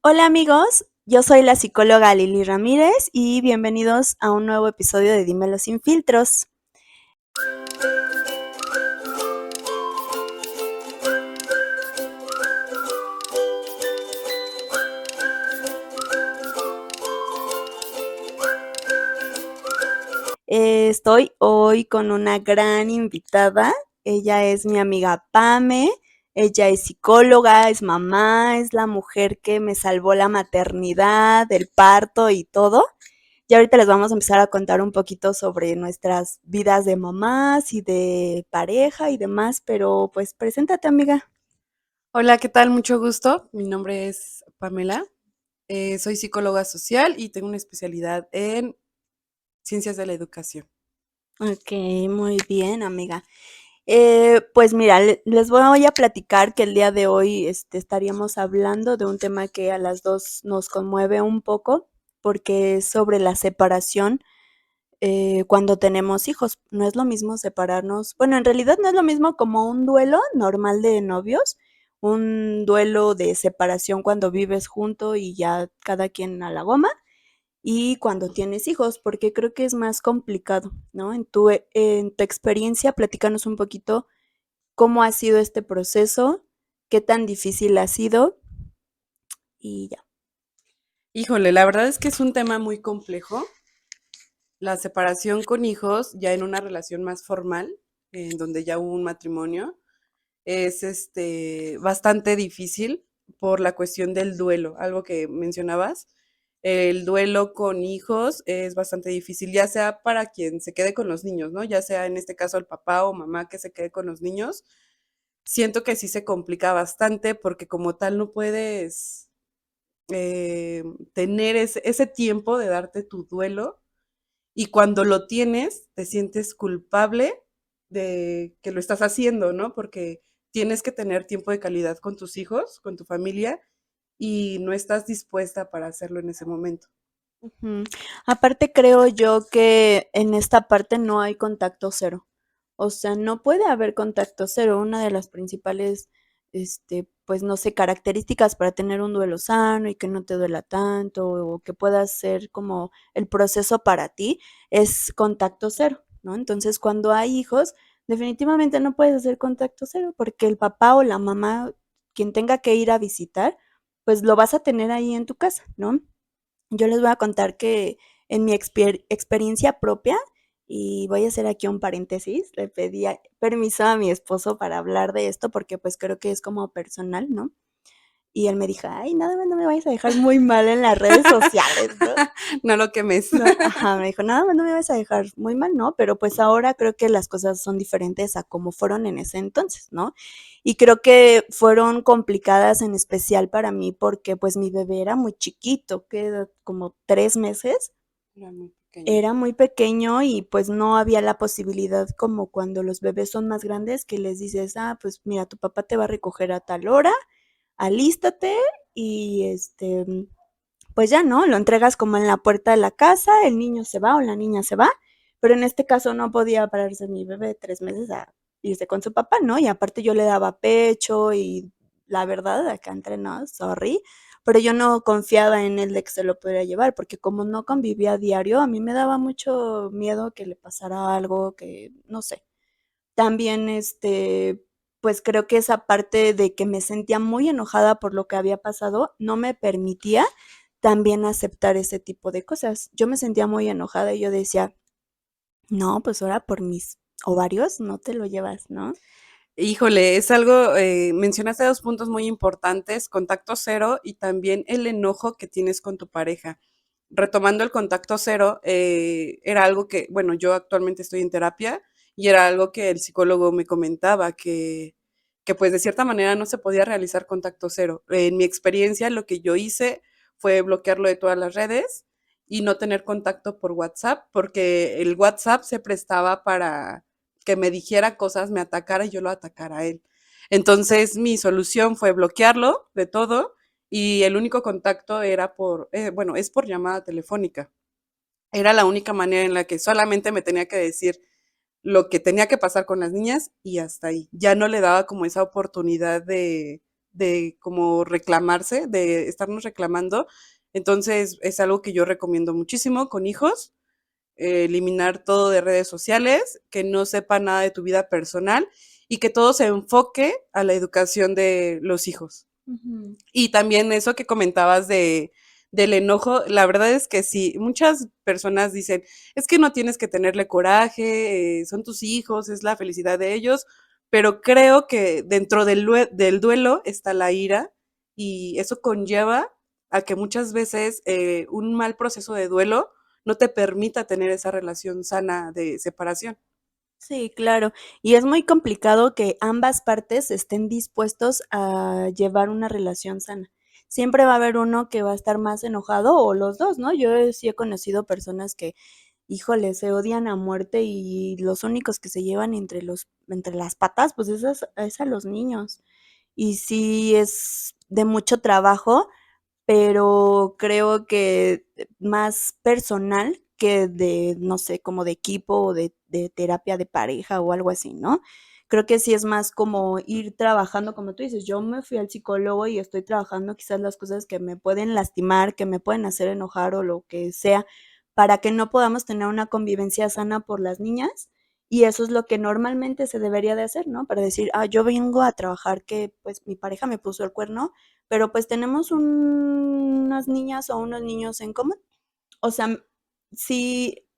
Hola amigos, yo soy la psicóloga Lili Ramírez y bienvenidos a un nuevo episodio de Dímelo sin filtros. Estoy hoy con una gran invitada. Ella es mi amiga Pame. Ella es psicóloga, es mamá, es la mujer que me salvó la maternidad, el parto y todo. Y ahorita les vamos a empezar a contar un poquito sobre nuestras vidas de mamás y de pareja y demás, pero pues preséntate, amiga. Hola, ¿qué tal? Mucho gusto. Mi nombre es Pamela. Soy psicóloga social y tengo una especialidad en ciencias de la educación. Ok, muy bien, amiga. Pues mira, les voy a platicar que el día de hoy estaríamos hablando de un tema que a las dos nos conmueve un poco, porque es sobre la separación cuando tenemos hijos. No es lo mismo separarnos, bueno, en realidad no es lo mismo como un duelo normal de novios, un duelo de separación cuando vives junto y ya cada quien a la goma, y cuando tienes hijos, porque creo que es más complicado, ¿no? En tu experiencia, platícanos un poquito cómo ha sido este proceso, qué tan difícil ha sido y ya. Híjole, la verdad es que es un tema muy complejo. La separación con hijos, ya en una relación más formal, en donde ya hubo un matrimonio, es bastante difícil por la cuestión del duelo, algo que mencionabas. El duelo con hijos es bastante difícil, ya sea para quien se quede con los niños, ¿no? Ya sea en este caso el papá o mamá que se quede con los niños. Siento que sí se complica bastante porque como tal no puedes tener ese tiempo de darte tu duelo y cuando lo tienes te sientes culpable de que lo estás haciendo, ¿no? Porque tienes que tener tiempo de calidad con tus hijos, con tu familia y no estás dispuesta para hacerlo en ese momento. Ujú. Aparte creo yo que en esta parte no hay contacto cero. O sea, no puede haber contacto cero. Una de las principales, pues no sé, características para tener un duelo sano y que no te duela tanto o que pueda ser como el proceso para ti es contacto cero, ¿no? Entonces, cuando hay hijos, definitivamente no puedes hacer contacto cero porque el papá o la mamá, quien tenga que ir a visitar, pues lo vas a tener ahí en tu casa, ¿no? Yo les voy a contar que en mi experiencia propia, y voy a hacer aquí un paréntesis, le pedí permiso a mi esposo para hablar de esto porque pues creo que es como personal, ¿no? Y él me dijo, ay, nada más no me vayas a dejar muy mal en las redes sociales, ¿no? No lo quemes. No, ajá, me dijo, nada más no me vas a dejar muy mal, ¿no? Pero pues ahora creo que las cosas son diferentes a como fueron en ese entonces, ¿no? Y creo que fueron complicadas en especial para mí porque pues mi bebé era muy chiquito, que como 3 meses, Era muy pequeño. era muy pequeño y pues no había la posibilidad como cuando los bebés son más grandes que les dices, ah, pues mira, tu papá te va a recoger a tal hora, alístate y pues ya no, lo entregas como en la puerta de la casa, el niño se va o la niña se va, pero en este caso no podía pararse mi bebé de 3 meses a irse con su papá, ¿no? Y aparte yo le daba pecho y la verdad, acá entre nos, sorry, pero yo no confiaba en él de que se lo pudiera llevar, porque como no convivía a diario, a mí me daba mucho miedo que le pasara algo, que no sé. También, pues creo que esa parte de que me sentía muy enojada por lo que había pasado no me permitía también aceptar ese tipo de cosas. Yo me sentía muy enojada y yo decía, no, pues ahora por mis ovarios no te lo llevas, ¿no? Híjole, es algo, mencionaste dos puntos muy importantes, contacto cero y también el enojo que tienes con tu pareja. Retomando el contacto cero, era algo que, bueno, yo actualmente estoy en terapia y era algo que el psicólogo me comentaba, que pues de cierta manera no se podía realizar contacto cero. En mi experiencia, lo que yo hice fue bloquearlo de todas las redes y no tener contacto por WhatsApp, porque el WhatsApp se prestaba para que me dijera cosas, me atacara y yo lo atacara a él. Entonces mi solución fue bloquearlo de todo y el único contacto era bueno, es por llamada telefónica. Era la única manera en la que solamente me tenía que decir lo que tenía que pasar con las niñas y hasta ahí. Ya no le daba como esa oportunidad de como reclamarse, de estarnos reclamando. Entonces es algo que yo recomiendo muchísimo con hijos, eliminar todo de redes sociales, que no sepa nada de tu vida personal y que todo se enfoque a la educación de los hijos. Ujú. Y también eso que comentabas del enojo, la verdad es que sí, muchas personas dicen, es que no tienes que tenerle coraje, son tus hijos, es la felicidad de ellos, pero creo que dentro del duelo está la ira y eso conlleva a que muchas veces un mal proceso de duelo no te permita tener esa relación sana de separación. Sí, claro. Y es muy complicado que ambas partes estén dispuestos a llevar una relación sana. Siempre va a haber uno que va a estar más enojado o los dos, ¿no? Yo sí he conocido personas que, híjole, se odian a muerte y los únicos que se llevan entre las patas, pues es a los niños. Y sí es de mucho trabajo, pero creo que más personal que de, no sé, como de equipo o de terapia de pareja o algo así, ¿no? Creo que sí es más como ir trabajando, como tú dices, yo me fui al psicólogo y estoy trabajando quizás las cosas que me pueden lastimar, que me pueden hacer enojar o lo que sea, para que no podamos tener una convivencia sana por las niñas. Y eso es lo que normalmente se debería de hacer, ¿no? Para decir, ah, yo vengo a trabajar que pues mi pareja me puso el cuerno, pero pues tenemos unas niñas o unos niños en común. O sea, si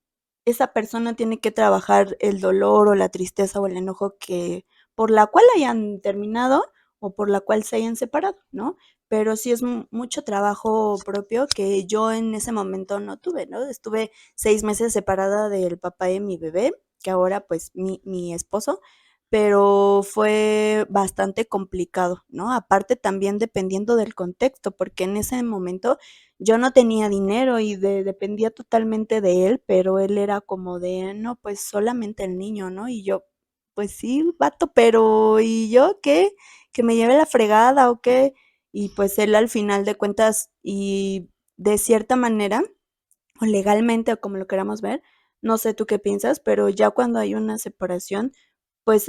esa persona tiene que trabajar el dolor o la tristeza o el enojo que por la cual hayan terminado o por la cual se hayan separado, ¿no? Pero sí es mucho trabajo propio que yo en ese momento no tuve, ¿no? Estuve 6 meses separada del papá de mi bebé, que ahora pues mi esposo, pero fue bastante complicado, ¿no? Aparte también dependiendo del contexto, porque en ese momento yo no tenía dinero y dependía totalmente de él, pero él era como de, no, pues solamente el niño, ¿no? Y yo, pues sí, vato, pero ¿y yo qué? ¿Que me lleve la fregada o qué? Y pues él al final de cuentas y de cierta manera, o legalmente o como lo queramos ver, no sé tú qué piensas, pero ya cuando hay una separación, pues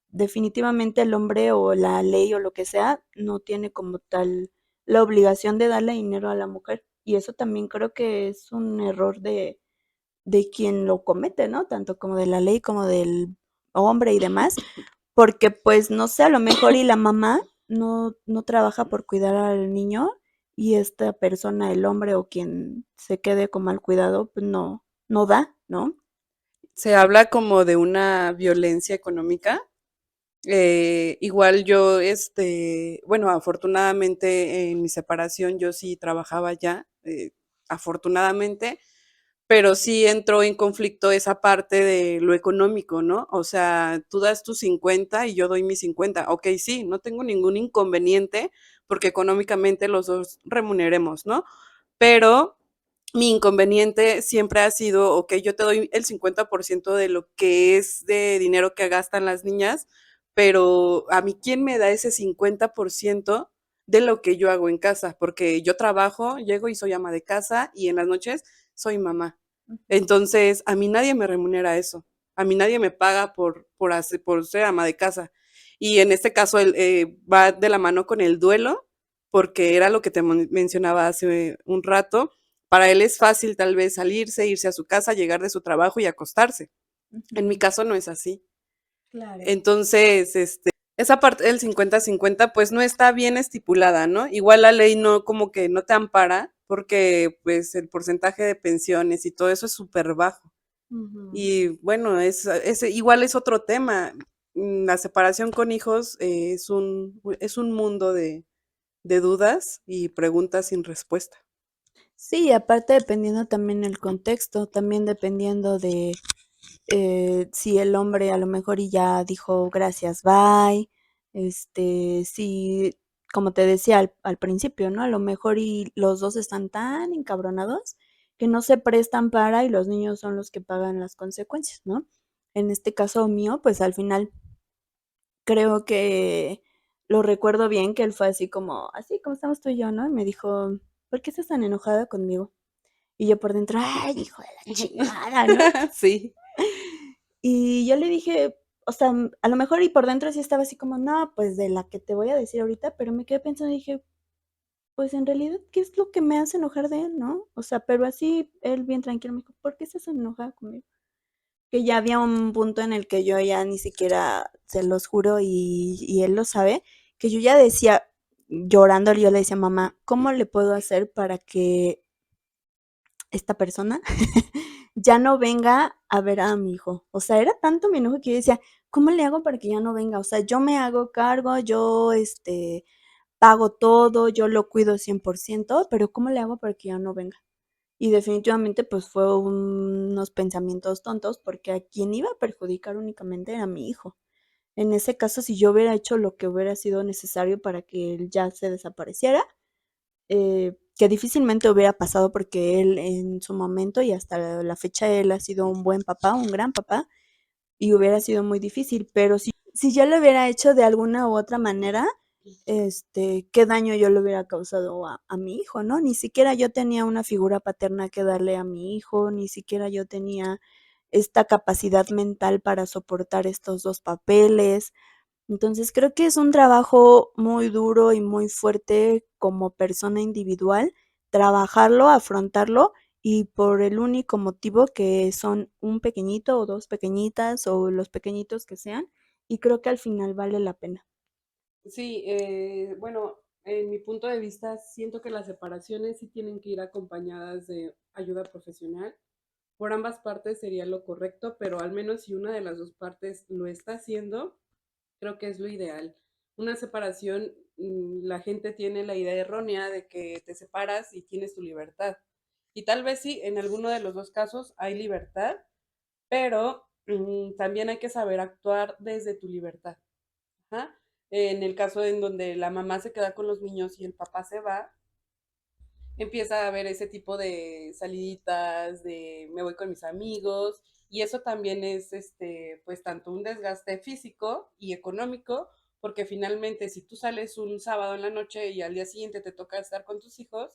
definitivamente el hombre o la ley o lo que sea no tiene como tal la obligación de darle dinero a la mujer. Y eso también creo que es un error de quien lo comete, ¿no? Tanto como de la ley como del hombre y demás, porque pues no sé, a lo mejor y la mamá no trabaja por cuidar al niño y esta persona, el hombre o quien se quede como al cuidado, pues no da, ¿no? Se habla como de una violencia económica. Igual yo, bueno, afortunadamente en mi separación yo sí trabajaba ya, afortunadamente, pero sí entró en conflicto esa parte de lo económico, ¿no? O sea, tú das tus 50 y yo doy mis 50. Ok, sí, no tengo ningún inconveniente porque económicamente los dos remuneremos, ¿no? Pero mi inconveniente siempre ha sido, ok, yo te doy el 50% de lo que es de dinero que gastan las niñas, pero a mí, ¿quién me da ese 50% de lo que yo hago en casa? Porque yo trabajo, llego y soy ama de casa y en las noches soy mamá. Ujú. Entonces, a mí nadie me remunera eso. A mí nadie me paga por ser ama de casa. Y en este caso va de la mano con el duelo, porque era lo que te mencionaba hace un rato. Para él es fácil tal vez salirse, irse a su casa, llegar de su trabajo y acostarse. En mi Ujú. caso no es así. Claro. Entonces, esa parte del 50-50 pues no está bien estipulada, ¿no? Igual la ley no como que no te ampara porque pues el porcentaje de pensiones y todo eso es súper bajo. Ujú. Y bueno, igual es otro tema. La separación con hijos es un mundo de dudas y preguntas sin respuesta. Sí, aparte dependiendo también el contexto, también dependiendo de si el hombre a lo mejor y ya dijo gracias, bye, si, como te decía al principio, ¿no? A lo mejor y los dos están tan encabronados que no se prestan para y los niños son los que pagan las consecuencias, ¿no? En este caso mío, pues al final creo que lo recuerdo bien que él fue así como estamos tú y yo, ¿no? Y me dijo, ¿por qué estás tan enojada conmigo? Y yo por dentro, ay, hijo de la chingada, ¿no? Sí. Y yo le dije, o sea, a lo mejor y por dentro sí estaba así como, no, pues de la que te voy a decir ahorita, pero me quedé pensando y dije, pues en realidad, ¿qué es lo que me hace enojar de él, no? O sea, pero así él bien tranquilo me dijo, ¿por qué estás enojada conmigo? Que ya había un punto en el que yo ya ni siquiera, se los juro, y él lo sabe, que yo ya decía, llorando, yo le decía, mamá, ¿cómo le puedo hacer para que esta persona ya no venga a ver a mi hijo? O sea, era tanto mi enojo que yo decía, ¿cómo le hago para que ya no venga? O sea, yo me hago cargo, yo, pago todo, yo lo cuido 100%, pero ¿cómo le hago para que ya no venga? Y definitivamente pues fue unos pensamientos tontos porque a quien iba a perjudicar únicamente era mi hijo. En ese caso, si yo hubiera hecho lo que hubiera sido necesario para que él ya se desapareciera, que difícilmente hubiera pasado porque él en su momento y hasta la fecha él ha sido un buen papá, un gran papá, y hubiera sido muy difícil, pero si yo lo hubiera hecho de alguna u otra manera, qué daño yo le hubiera causado a mi hijo, ¿no? Ni siquiera yo tenía una figura paterna que darle a mi hijo, ni siquiera yo tenía esta capacidad mental para soportar estos dos papeles. Entonces creo que es un trabajo muy duro y muy fuerte como persona individual, trabajarlo, afrontarlo y por el único motivo que son un pequeñito o dos pequeñitas o los pequeñitos que sean y creo que al final vale la pena. Sí, bueno, en mi punto de vista, siento que las separaciones sí tienen que ir acompañadas de ayuda profesional. Por ambas partes sería lo correcto, pero al menos si una de las dos partes lo está haciendo, creo que es lo ideal. Una separación, la gente tiene la idea errónea de que te separas y tienes tu libertad. Y tal vez sí, en alguno de los dos casos hay libertad, pero también hay que saber actuar desde tu libertad. Ajá. En el caso en donde la mamá se queda con los niños y el papá se va, empieza a haber ese tipo de saliditas, de me voy con mis amigos, y eso también es, pues, tanto un desgaste físico y económico, porque finalmente si tú sales un sábado en la noche y al día siguiente te toca estar con tus hijos,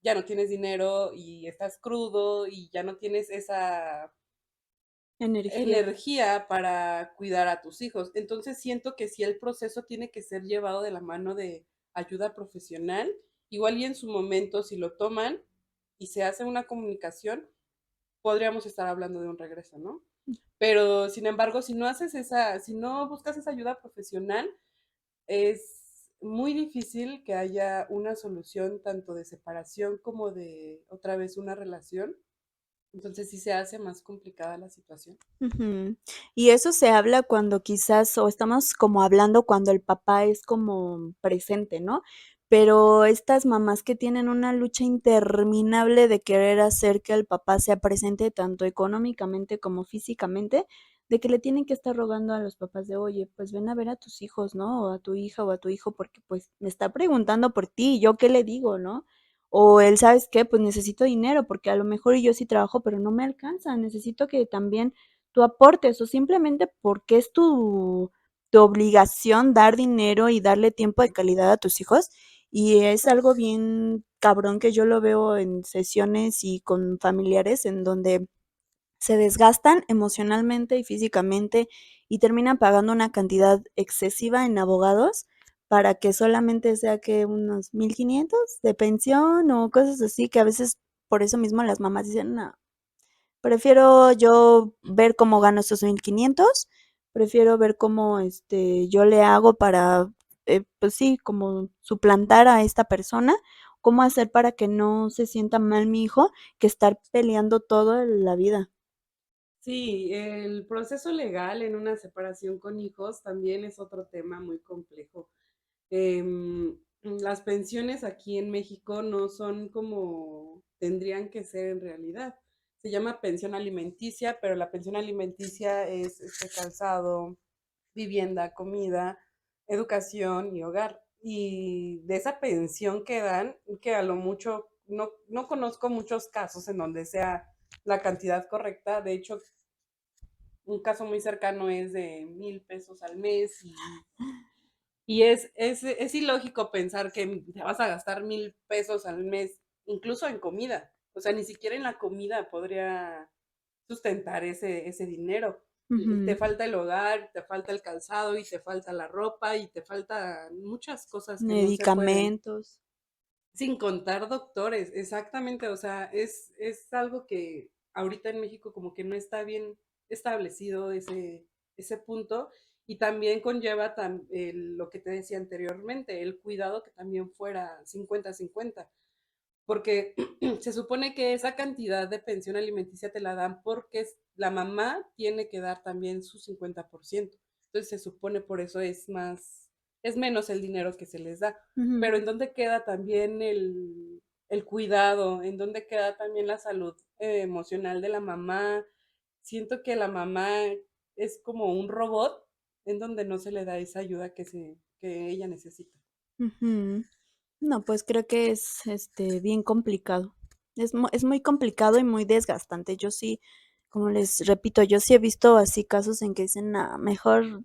ya no tienes dinero y estás crudo y ya no tienes esa Energía. energía para cuidar a tus hijos. Entonces siento que si el proceso tiene que ser llevado de la mano de ayuda profesional, igual y en su momento si lo toman y se hace una comunicación, podríamos estar hablando de un regreso, ¿no? Pero sin embargo, si no haces esa, si no buscas esa ayuda profesional, es muy difícil que haya una solución tanto de separación como de otra vez una relación. Entonces sí se hace más complicada la situación. Ujú. Y eso se habla cuando quizás, o estamos como hablando cuando el papá es como presente, ¿no? Pero estas mamás que tienen una lucha interminable de querer hacer que el papá sea presente tanto económicamente como físicamente, de que le tienen que estar rogando a los papás de, oye, pues ven a ver a tus hijos, ¿no? O a tu hija o a tu hijo, porque pues me está preguntando por ti, ¿yo qué le digo, no? O él, ¿sabes qué? Pues necesito dinero, porque a lo mejor yo sí trabajo, pero no me alcanza. Necesito que también tú aportes, o simplemente porque es tu obligación dar dinero y darle tiempo de calidad a tus hijos. Y es algo bien cabrón que yo lo veo en sesiones y con familiares en donde se desgastan emocionalmente y físicamente y terminan pagando una cantidad excesiva en abogados para que solamente sea que unos 1,500 de pensión o cosas así, que a veces por eso mismo las mamás dicen, no, prefiero yo ver cómo gano esos 1,500, prefiero ver cómo yo le hago para, pues sí, como suplantar a esta persona, cómo hacer para que no se sienta mal mi hijo, que estar peleando toda la vida. Sí, el proceso legal en una separación con hijos también es otro tema muy complejo. Las pensiones aquí en México no son como tendrían que ser en realidad. Se llama pensión alimenticia, pero la pensión alimenticia es calzado, vivienda, comida, educación y hogar. Y de esa pensión que dan, que a lo mucho, no conozco muchos casos en donde sea la cantidad correcta. De hecho, un caso muy cercano es de 1,000 pesos al mes y es ilógico pensar que te vas a gastar 1,000 pesos al mes, incluso en comida. O sea, ni siquiera en la comida podría sustentar ese dinero. te Ujú. falta el hogar, te falta el calzado y te falta la ropa y te faltan muchas cosas que no se pueden. Medicamentos. Sin contar doctores, exactamente, o sea, es algo que ahorita en México como que no está bien establecido ese punto y también conlleva lo que te decía anteriormente, el cuidado que también fuera 50-50 porque se supone que esa cantidad de pensión alimenticia te la dan porque la mamá tiene que dar también su 50%. Entonces se supone por eso es menos el dinero que se les da. Ujú. Pero ¿en dónde queda también el cuidado? ¿En dónde queda también la salud emocional de la mamá? Siento que la mamá es como un robot en donde no se le da esa ayuda que ella necesita. Ujú. No, pues creo que es, bien complicado. Es muy complicado y muy desgastante. Yo sí, como les repito, yo sí he visto así casos en que dicen: "No, mejor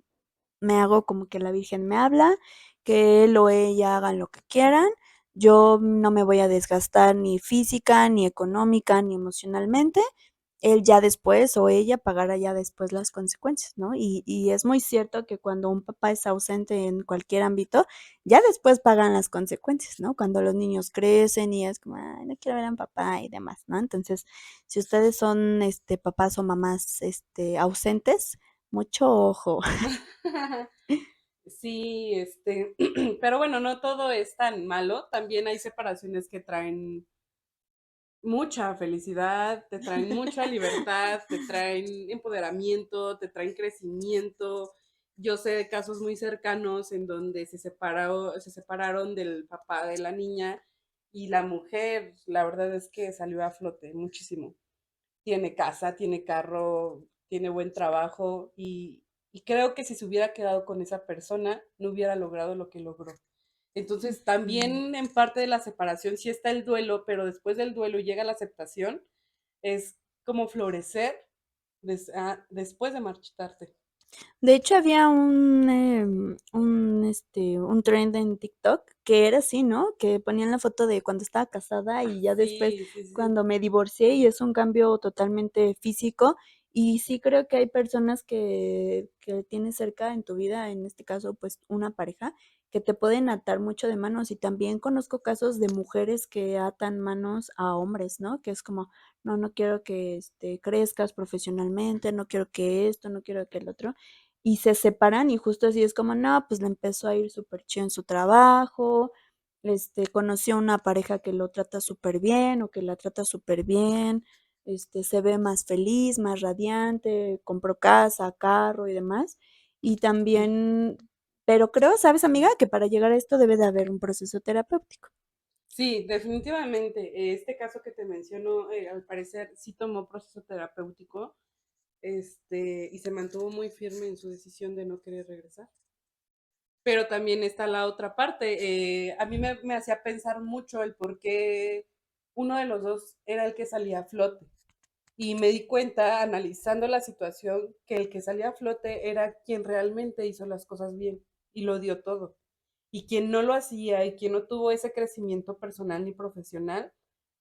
me hago como que la virgen me habla, que él o ella hagan lo que quieran, yo no me voy a desgastar ni física, ni económica, ni emocionalmente, él ya después o ella pagará ya después las consecuencias", ¿no? Y es muy cierto que cuando un papá es ausente en cualquier ámbito, ya después pagan las consecuencias, ¿no? Cuando los niños crecen y es como: "Ay, no quiero ver a mi papá", y demás, ¿no? Entonces, si ustedes son, papás o mamás, ausentes, mucho ojo. Sí, pero bueno, no todo es tan malo. También hay separaciones que traen mucha felicidad, te traen mucha libertad, te traen empoderamiento, te traen crecimiento. Yo sé de casos muy cercanos en donde se separaron del papá de la niña y la mujer, la verdad es que salió a flote muchísimo. Tiene casa, tiene carro, tiene buen trabajo y creo que si se hubiera quedado con esa persona, no hubiera logrado lo que logró. Entonces, Mm. también en parte de la separación sí está el duelo, pero después del duelo llega la aceptación, es como florecer después de marchitarte. De hecho, había un trend en TikTok que era así, ¿no? Que ponían la foto de cuando estaba casada y ya después Sí, sí, sí, sí. cuando me divorcié, y es un cambio totalmente físico. Y sí creo que hay personas que tienes cerca en tu vida, en este caso, pues, una pareja, que te pueden atar mucho de manos. Y también conozco casos de mujeres que atan manos a hombres, ¿no? Que es como: "No, no quiero que, crezcas profesionalmente, no quiero que esto, no quiero que el otro". Y se separan y justo así es como, no, pues le empezó a ir súper chido en su trabajo, conoció a una pareja que lo trata súper bien o que la trata súper bien, se ve más feliz, más radiante, compró casa, carro y demás. Y también, pero creo, ¿sabes, amiga? Que para llegar a esto debe de haber un proceso terapéutico. Sí, definitivamente. Este caso que te menciono, al parecer sí tomó proceso terapéutico, y se mantuvo muy firme en su decisión de no querer regresar. Pero también está la otra parte. A mí me hacía pensar mucho el por qué uno de los dos era el que salía a flote. Y me di cuenta, analizando la situación, que el que salía a flote era quien realmente hizo las cosas bien y lo dio todo. Y quien no lo hacía y quien no tuvo ese crecimiento personal ni profesional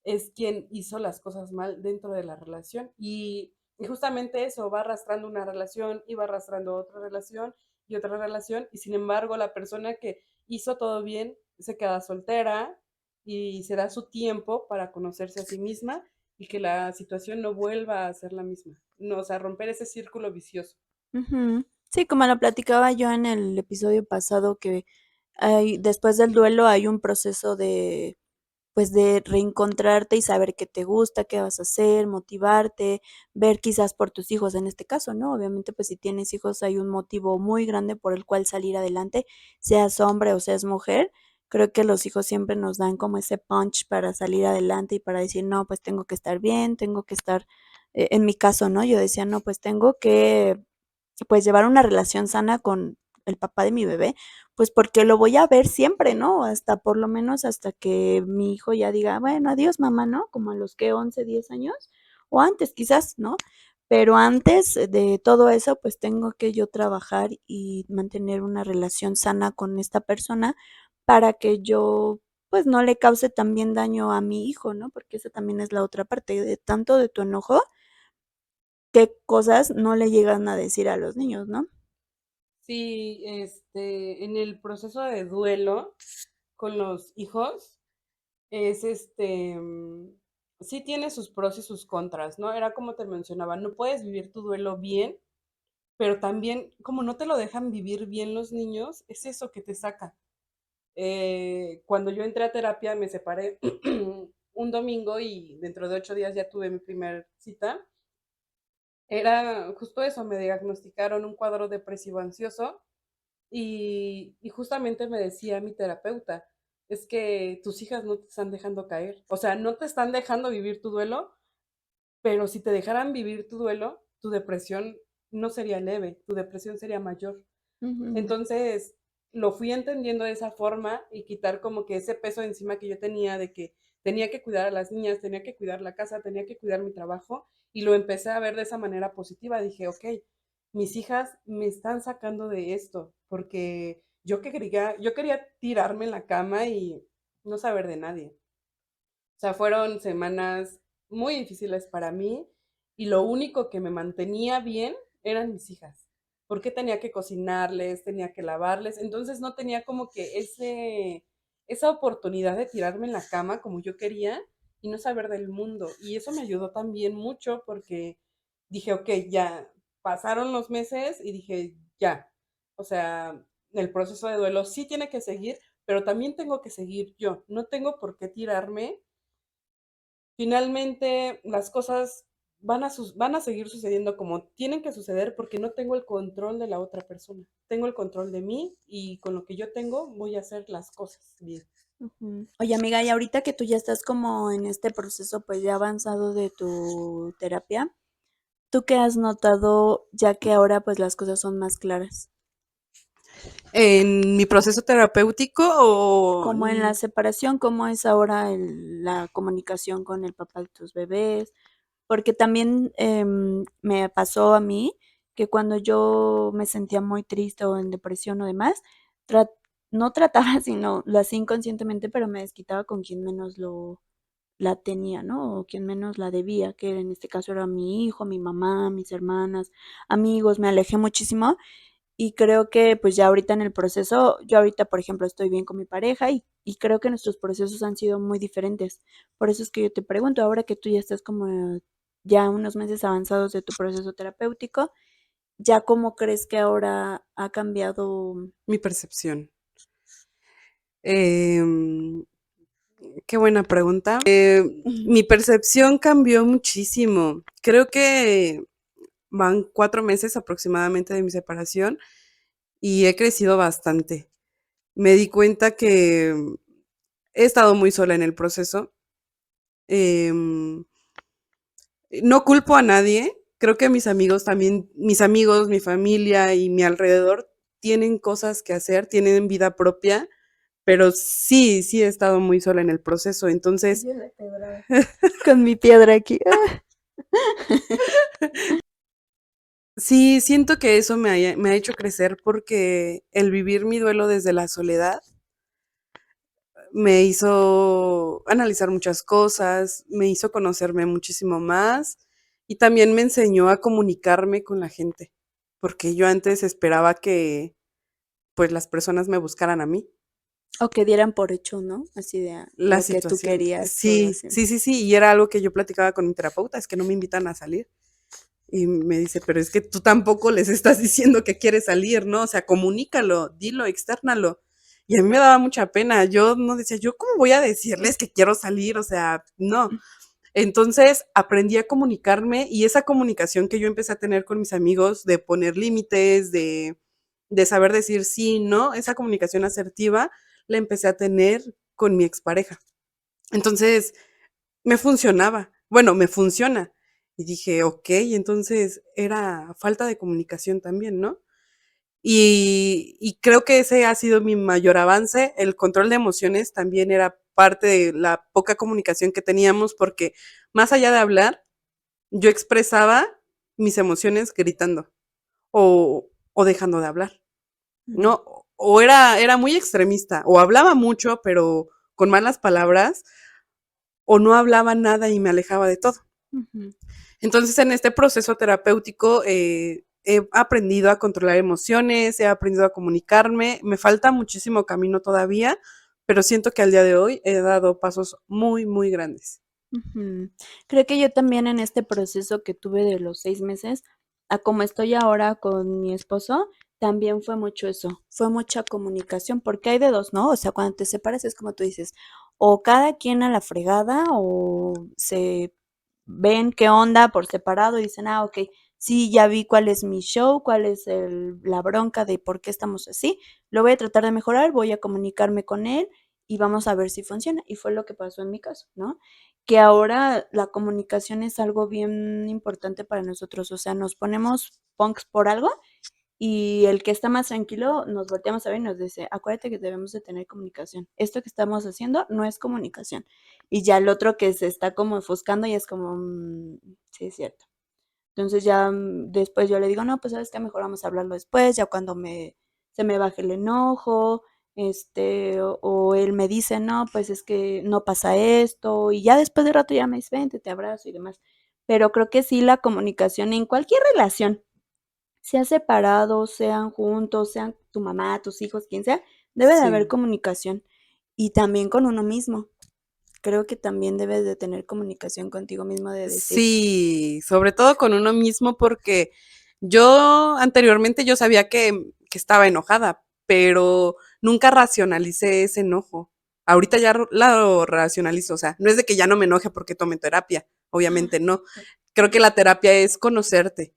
es quien hizo las cosas mal dentro de la relación. Y justamente eso va arrastrando una relación y va arrastrando otra relación y otra relación. Y sin embargo, la persona que hizo todo bien se queda soltera y se da su tiempo para conocerse a sí misma y que la situación no vuelva a ser la misma. No, o sea, romper ese círculo vicioso. Ujú. Sí, como lo platicaba yo en el episodio pasado, que hay, después del duelo hay un proceso de, pues, de reencontrarte y saber qué te gusta, qué vas a hacer, motivarte, ver quizás por tus hijos en este caso, ¿no? Obviamente, pues si tienes hijos hay un motivo muy grande por el cual salir adelante, seas hombre o seas mujer. Creo que los hijos siempre nos dan como ese punch para salir adelante y para decir, no, pues tengo que estar bien, tengo que estar, en mi caso, ¿no? Yo decía, no, pues tengo que, pues, llevar una relación sana con el papá de mi bebé, pues, porque lo voy a ver siempre, ¿no? Hasta por lo menos hasta que mi hijo ya diga: "Bueno, adiós, mamá", ¿no? Como a los que 11, 10 años, o antes quizás, ¿no? Pero antes de todo eso, pues, tengo que yo trabajar y mantener una relación sana con esta persona para que yo, pues, no le cause también daño a mi hijo, ¿no? Porque esa también es la otra parte, de tanto de tu enojo qué cosas no le llegan a decir a los niños, ¿no? Sí, en el proceso de duelo con los hijos, es sí tiene sus pros y sus contras, ¿no? Era como te mencionaba, no puedes vivir tu duelo bien, pero también como no te lo dejan vivir bien los niños, es eso que te saca. Cuando yo entré a terapia me separé un domingo y dentro de 8 días ya tuve mi primer cita. Era justo eso, me diagnosticaron un cuadro depresivo ansioso y justamente me decía mi terapeuta, es que tus hijas no te están dejando caer, o sea, no te están dejando vivir tu duelo, pero si te dejaran vivir tu duelo, tu depresión no sería leve, tu depresión sería mayor. Ujú. Entonces, lo fui entendiendo de esa forma y quitar como que ese peso encima que yo tenía de que tenía que cuidar a las niñas, tenía que cuidar la casa, tenía que cuidar mi trabajo y lo empecé a ver de esa manera positiva. Dije, ok, mis hijas me están sacando de esto porque yo quería tirarme en la cama y no saber de nadie. O sea, fueron semanas muy difíciles para mí y lo único que me mantenía bien eran mis hijas. Porque tenía que cocinarles, tenía que lavarles, entonces no tenía como que esa oportunidad de tirarme en la cama como yo quería y no saber del mundo. Y eso me ayudó también mucho porque dije, ok, ya pasaron los meses y dije, ya, o sea, el proceso de duelo sí tiene que seguir, pero también tengo que seguir yo. No tengo por qué tirarme. Finalmente las cosas van a seguir sucediendo como tienen que suceder porque no tengo el control de la otra persona. Tengo el control de mí y con lo que yo tengo voy a hacer las cosas bien. Ujú. Oye, amiga, y ahorita que tú ya estás como en este proceso, pues ya avanzado de tu terapia, ¿tú qué has notado ya que ahora pues las cosas son más claras? En mi proceso terapéutico o Como en la separación, ¿cómo es ahora la comunicación con el papá de tus bebés? Porque también me pasó a mí que cuando yo me sentía muy triste o en depresión o demás, tra- no trataba, sino lo hacía inconscientemente, pero me desquitaba con quien menos la tenía, ¿no? O quien menos la debía, que en este caso era mi hijo, mi mamá, mis hermanas, amigos, me alejé muchísimo y creo que pues ya ahorita en el proceso, yo ahorita por ejemplo estoy bien con mi pareja y creo que nuestros procesos han sido muy diferentes. Por eso es que yo te pregunto, ahora que tú ya estás como ya unos meses avanzados de tu proceso terapéutico, ¿ya cómo crees que ahora ha cambiado? mi percepción. Em, Qué buena pregunta. Mi percepción cambió muchísimo. Creo que van 4 meses aproximadamente de mi separación y he crecido bastante. Me di cuenta que he estado muy sola en el proceso. Em, no culpo a nadie. Creo que mis amigos también, mis amigos, mi familia y mi alrededor tienen cosas que hacer, tienen vida propia, pero sí, sí he estado muy sola en el proceso. Entonces, Con mi piedra aquí. sí, siento que eso me ha hecho crecer porque el vivir mi duelo desde la soledad me hizo analizar muchas cosas, me hizo conocerme muchísimo más y también me enseñó a comunicarme con la gente, porque yo antes esperaba que pues las personas me buscaran a mí. O que dieran por hecho, ¿no? Así de La lo que tú situación, querías, todo sí, así. sí, sí, sí, y era algo que yo platicaba con mi terapeuta, es que no me invitan a salir. Y me dice, pero es que tú tampoco les estás diciendo que quieres salir, ¿no? O sea, comunícalo, dilo, externalo. Y a mí me daba mucha pena. Yo no decía, ¿yo cómo voy a decirles que quiero salir? O sea, no. Entonces aprendí a comunicarme y esa comunicación que yo empecé a tener con mis amigos, de poner límites, de saber decir sí, no, esa comunicación asertiva, la empecé a tener con mi expareja. Entonces, me funcionaba. Bueno, me funciona. Y dije, ok, entonces era falta de comunicación también, ¿no? Y creo que ese ha sido mi mayor avance. El control de emociones también era parte de la poca comunicación que teníamos porque más allá de hablar, yo expresaba mis emociones gritando o dejando de hablar, Mm, ¿no? O era muy extremista, o hablaba mucho, pero con malas palabras, o no hablaba nada y me alejaba de todo. ujú. Entonces, en este proceso terapéutico he aprendido a controlar emociones, he aprendido a comunicarme, me falta muchísimo camino todavía, pero siento que al día de hoy he dado pasos muy, muy grandes. Ujú. Creo que yo también en este proceso que tuve de los 6 meses, a como estoy ahora con mi esposo, también fue mucho eso, fue mucha comunicación, porque hay de dos, ¿no? O sea, cuando te separas es como tú dices, o cada quien a la fregada, o se ven qué onda por separado y dicen, ah, ok, sí, ya vi cuál es mi show, cuál es la bronca de por qué estamos así, lo voy a tratar de mejorar, voy a comunicarme con él y vamos a ver si funciona. Y fue lo que pasó en mi caso, ¿no? Que ahora la comunicación es algo bien importante para nosotros, o sea, nos ponemos punks por algo y el que está más tranquilo nos volteamos a ver y nos dice, acuérdate que debemos de tener comunicación, esto que estamos haciendo no es comunicación. Y ya el otro que se está como ofuscando y es como, sí, es cierto. Entonces ya después yo le digo, no, pues sabes que mejor vamos a hablarlo después, ya cuando se me baje el enojo, o él me dice, no, pues es que no pasa esto, y ya después de rato ya me dice, vente, te abrazo y demás. Pero creo que sí la comunicación en cualquier relación, sean separados, sean juntos, sean tu mamá, tus hijos, quien sea, debe de haber Sí. comunicación. Y también con uno mismo. Creo que también debes de tener comunicación contigo mismo de decir, Sí, sobre todo con uno mismo porque yo anteriormente yo sabía que estaba enojada, pero nunca racionalicé ese enojo. Ahorita ya lo racionalizo, o sea, no es de que ya no me enoje porque tome terapia, obviamente no. Creo que la terapia es conocerte.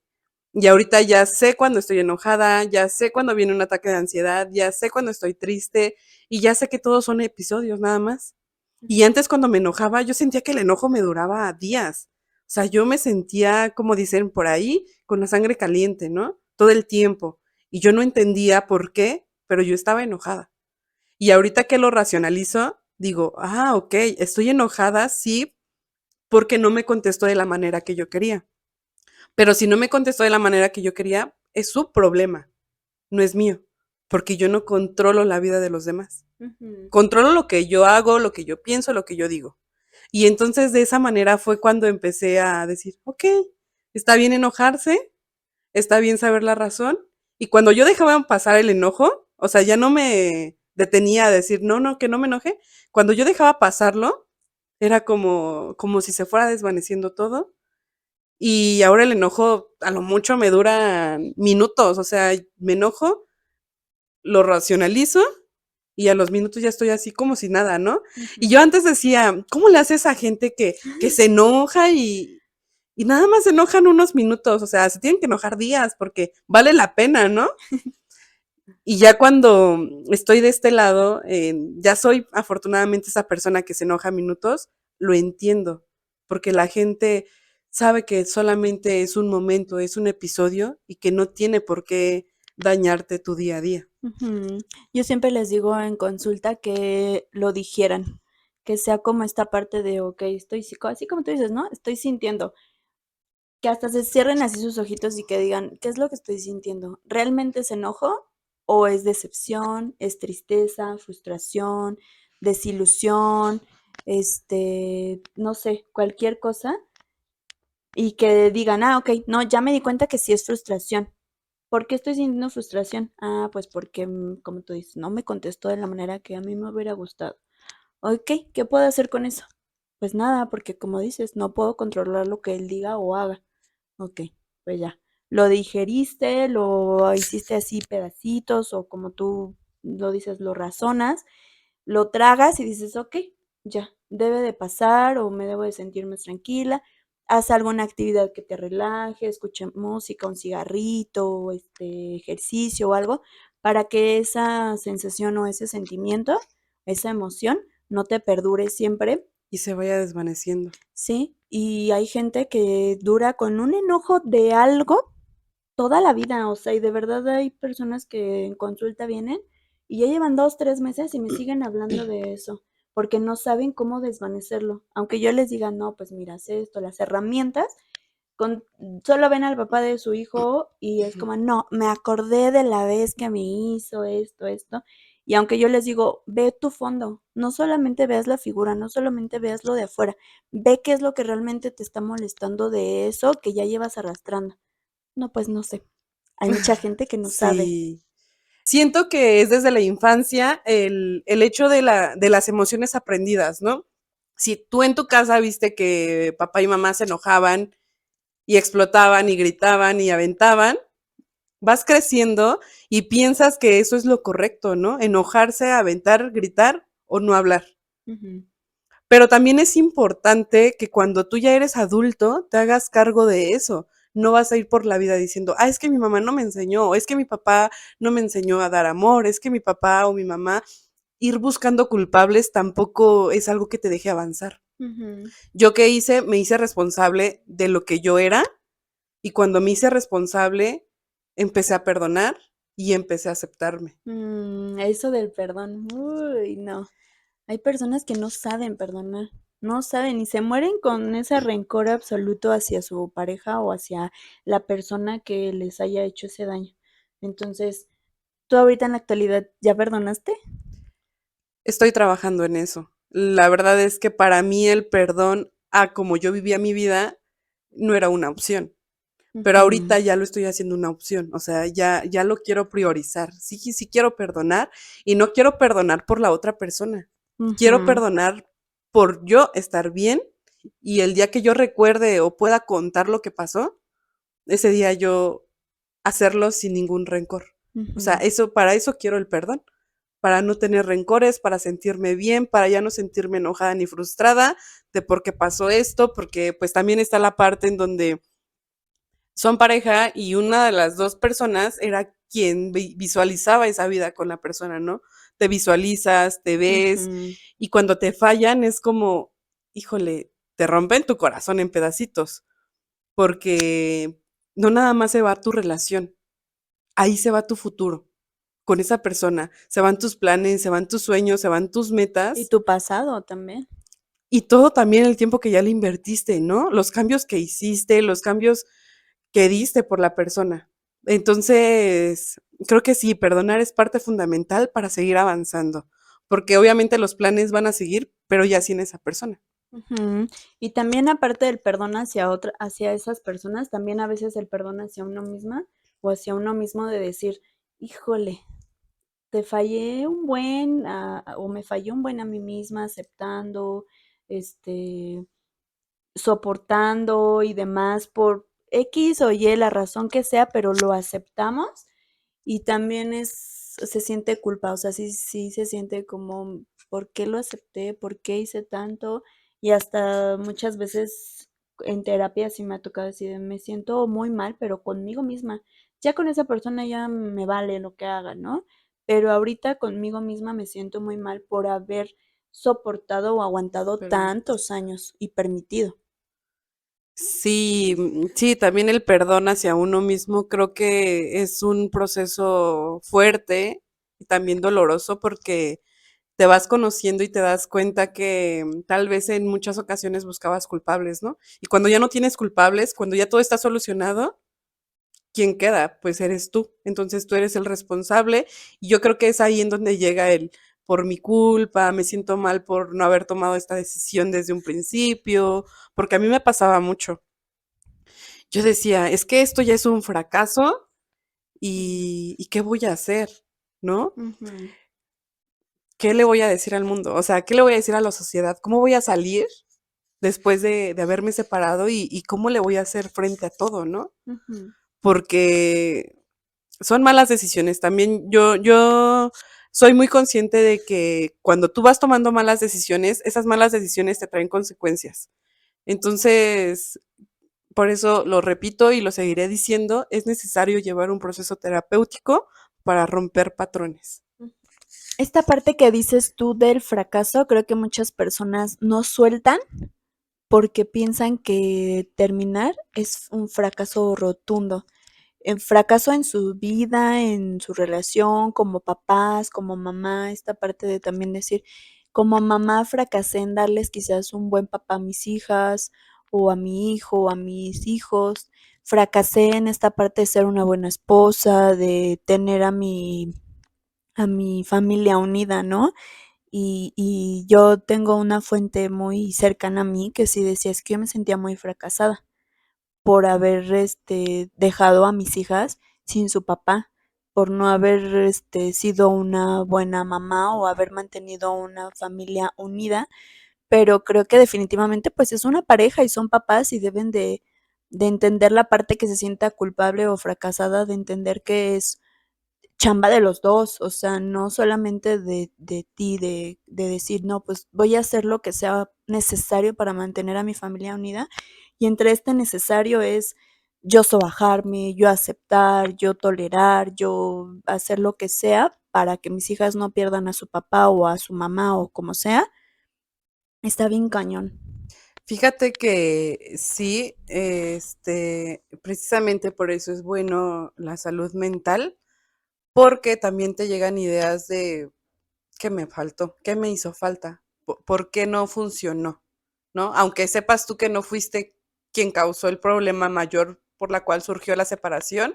Y ahorita ya sé cuando estoy enojada, ya sé cuando viene un ataque de ansiedad, ya sé cuando estoy triste y ya sé que todos son episodios nada más. Y antes cuando me enojaba, yo sentía que el enojo me duraba días. O sea, yo me sentía, como dicen por ahí, con la sangre caliente, ¿no? Todo el tiempo. Y yo no entendía por qué, pero yo estaba enojada. Y ahorita que lo racionalizo, digo, ah, ok, estoy enojada, sí, porque no me contestó de la manera que yo quería. Pero si no me contestó de la manera que yo quería, es su problema, no es mío, porque yo no controlo la vida de los demás. ujú, Controlo lo que yo hago, lo que yo pienso, lo que yo digo. Y entonces de esa manera fue cuando empecé a decir, ok, está bien enojarse, está bien saber la razón. Y cuando yo dejaba pasar el enojo, o sea, ya no me detenía a decir, no, no, que no me enoje. Cuando yo dejaba pasarlo, era como si se fuera desvaneciendo todo. Y ahora el enojo a lo mucho me dura minutos, o sea, me enojo, lo racionalizo y a los minutos ya estoy así como si nada, ¿no? Y ujú. yo antes decía, ¿cómo le hace esa gente que se enoja y nada más se enojan unos minutos? O sea, se tienen que enojar días porque vale la pena, ¿no? Y ya cuando estoy de este lado, ya soy afortunadamente esa persona que se enoja minutos, lo entiendo, porque la gente sabe que solamente es un momento, es un episodio y que no tiene por qué dañarte tu día a día. Ujú. Yo siempre les digo en consulta que lo digieran, que sea como esta parte de, ok, así como tú dices, ¿no? Estoy sintiendo, que hasta se cierren así sus ojitos y que digan, ¿qué es lo que estoy sintiendo? ¿Realmente es enojo o es decepción, es tristeza, frustración, desilusión, no sé, cualquier cosa? Y que digan, ah, ok, no, ya me di cuenta que sí es frustración. ¿Por qué estoy sintiendo frustración? Ah, pues porque, como tú dices, no me contestó de la manera que a mí me hubiera gustado. Ok, ¿qué puedo hacer con eso? Pues nada, porque como dices, no puedo controlar lo que él diga o haga. Ok, pues ya. Lo digeriste, lo hiciste así pedacitos o como tú lo dices, lo razonas, lo tragas y dices, ok, ya, debe de pasar o me debo de sentir más tranquila. Haz alguna actividad que te relaje, escuche música, un cigarrito, ejercicio o algo, para que esa sensación o ese sentimiento, esa emoción, no te perdure siempre. Y se vaya desvaneciendo. Sí, y hay gente que dura con un enojo de algo toda la vida, o sea, y de verdad hay personas que en consulta vienen y ya llevan 2, 3 meses y me siguen hablando de eso, porque no saben cómo desvanecerlo. Aunque yo les diga, no, pues mira, haz esto, las herramientas, con, solo ven al papá de su hijo y es como, no, me acordé de la vez que me hizo esto, esto, Y aunque yo les digo, ve tu fondo, no solamente veas la figura, no solamente veas lo de afuera, ve qué es lo que realmente te está molestando de eso que ya llevas arrastrando. No, pues no sé. Hay mucha gente que no sabe. Sí. Siento que es desde la infancia el hecho de las emociones aprendidas, ¿no? Si tú en tu casa viste que papá y mamá se enojaban y explotaban y gritaban y aventaban, vas creciendo y piensas que eso es lo correcto, ¿no? Enojarse, aventar, gritar o no hablar. Ujú, Pero también es importante que cuando tú ya eres adulto te hagas cargo de eso. No vas a ir por la vida diciendo, es que mi mamá no me enseñó, o es que mi papá no me enseñó a dar amor, es que mi papá o mi mamá, ir buscando culpables tampoco es algo que te deje avanzar. ujú. Yo qué hice, me hice responsable de lo que yo era y cuando me hice responsable, empecé a perdonar y empecé a aceptarme. Eso del perdón, uy, no. Hay personas que no saben perdonar, no saben y se mueren con ese rencor absoluto hacia su pareja o hacia la persona que les haya hecho ese daño. Entonces, ¿tú ahorita en la actualidad ya perdonaste? Estoy trabajando en eso. La verdad es que para mí el perdón a como yo vivía mi vida no era una opción. Pero Ujú, ahorita ya lo estoy haciendo una opción, o sea, ya lo quiero priorizar. Sí, sí quiero perdonar y no quiero perdonar por la otra persona. Quiero ujú, perdonar por yo estar bien y el día que yo recuerde o pueda contar lo que pasó, ese día yo hacerlo sin ningún rencor. O sea, ujú. eso, para eso quiero el perdón, para no tener rencores, para sentirme bien, para ya no sentirme enojada ni frustrada de por qué pasó esto, porque pues también está la parte en donde son pareja y una de las dos personas era quien visualizaba esa vida con la persona, ¿no? Te visualizas, te ves Ujú, y cuando te fallan es como, híjole, te rompen tu corazón en pedacitos, porque no nada más se va tu relación, ahí se va tu futuro con esa persona, se van tus planes, se van tus sueños, se van tus y metas tu pasado también. y todo también el tiempo que ya le invertiste, ¿no? Los cambios que hiciste, los cambios que diste por la persona. Entonces, creo que sí, perdonar es parte fundamental para seguir avanzando, porque obviamente los planes van a seguir, pero ya sin esa persona. Ujú. Y también aparte del perdón hacia esas personas, también a veces el perdón hacia uno misma o hacia uno mismo de decir: "Híjole, te fallé un buen, o me fallé un buen a mí misma aceptando, este, soportando y demás por X o Y, la razón que sea, pero lo aceptamos y también se siente culpa, o sea, sí se siente como, ¿por qué lo acepté? ¿Por qué hice tanto? Y hasta muchas veces en terapia sí me ha tocado decir, me siento muy mal, pero conmigo misma. Ya con esa persona ya me vale lo que haga, ¿no? Pero ahorita conmigo misma me siento muy mal por haber soportado o aguantado Perdón. tantos años y permitido. Sí, sí, también el perdón hacia uno mismo creo que es un proceso fuerte y también doloroso porque te vas conociendo y te das cuenta que tal vez en muchas ocasiones buscabas culpables, ¿no? Y cuando ya no tienes culpables, cuando ya todo está solucionado, ¿quién queda? Pues eres tú. Entonces tú eres el responsable y yo creo que es ahí en donde llega el por mi culpa, me siento mal por no haber tomado esta decisión desde un principio, porque a mí me pasaba mucho. Yo decía, es que esto ya es un fracaso y ¿qué voy a hacer? ¿No? Ujú, ¿Qué le voy a decir al mundo? O sea, ¿qué le voy a decir a la sociedad? ¿Cómo voy a salir después de haberme separado y cómo le voy a hacer frente a todo, ¿no? ujú. Porque son malas decisiones. También yo soy muy consciente de que cuando tú vas tomando malas decisiones, esas malas decisiones te traen consecuencias. Entonces, por eso lo repito y lo seguiré diciendo, es necesario llevar un proceso terapéutico para romper patrones. Esta parte que dices tú del fracaso, creo que muchas personas no sueltan porque piensan que terminar es un fracaso rotundo. En fracaso en su vida, en su relación, como papás, como mamá, esta parte de también decir, como mamá fracasé en darles quizás un buen papá a mis hijas o a mi hijo o a mis hijos. Fracasé en esta parte de ser una buena esposa, de tener a mi familia unida, ¿no? Y yo tengo una fuente muy cercana a mí que sí decía, es que yo me sentía muy fracasada por haber dejado a mis hijas sin su papá, por no haber sido una buena mamá o haber mantenido una familia unida, pero creo que definitivamente pues es una pareja y son papás y deben de entender la parte que se sienta culpable o fracasada, de entender que es chamba de los dos, o sea, no solamente de ti, de decir, no, pues voy a hacer lo que sea necesario para mantener a mi familia unida. Y entre este necesario es yo sobajarme, yo aceptar, yo tolerar, yo hacer lo que sea para que mis hijas no pierdan a su papá o a su mamá o como sea. Está bien cañón. Fíjate que sí, precisamente por eso es bueno la salud mental, porque también te llegan ideas de qué me faltó, qué me hizo falta, por qué no funcionó, ¿no? Aunque sepas tú que no fuiste quien causó el problema mayor por la cual surgió la separación,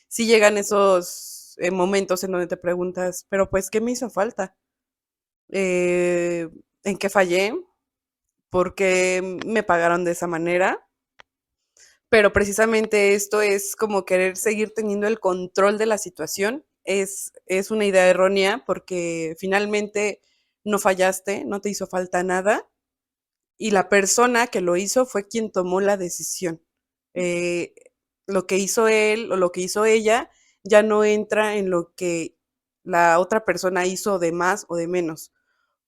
sí llegan esos momentos en donde te preguntas, pero pues, ¿qué me hizo falta? Eh, ¿En qué fallé? ¿Por qué me pagaron de esa manera? Pero precisamente esto es como querer seguir teniendo el control de la situación. Es una idea errónea porque finalmente no fallaste, no te hizo falta nada y la persona que lo hizo fue quien tomó la decisión. Eh, lo que hizo él o lo que hizo ella ya no entra en lo que la otra persona hizo de más o de menos,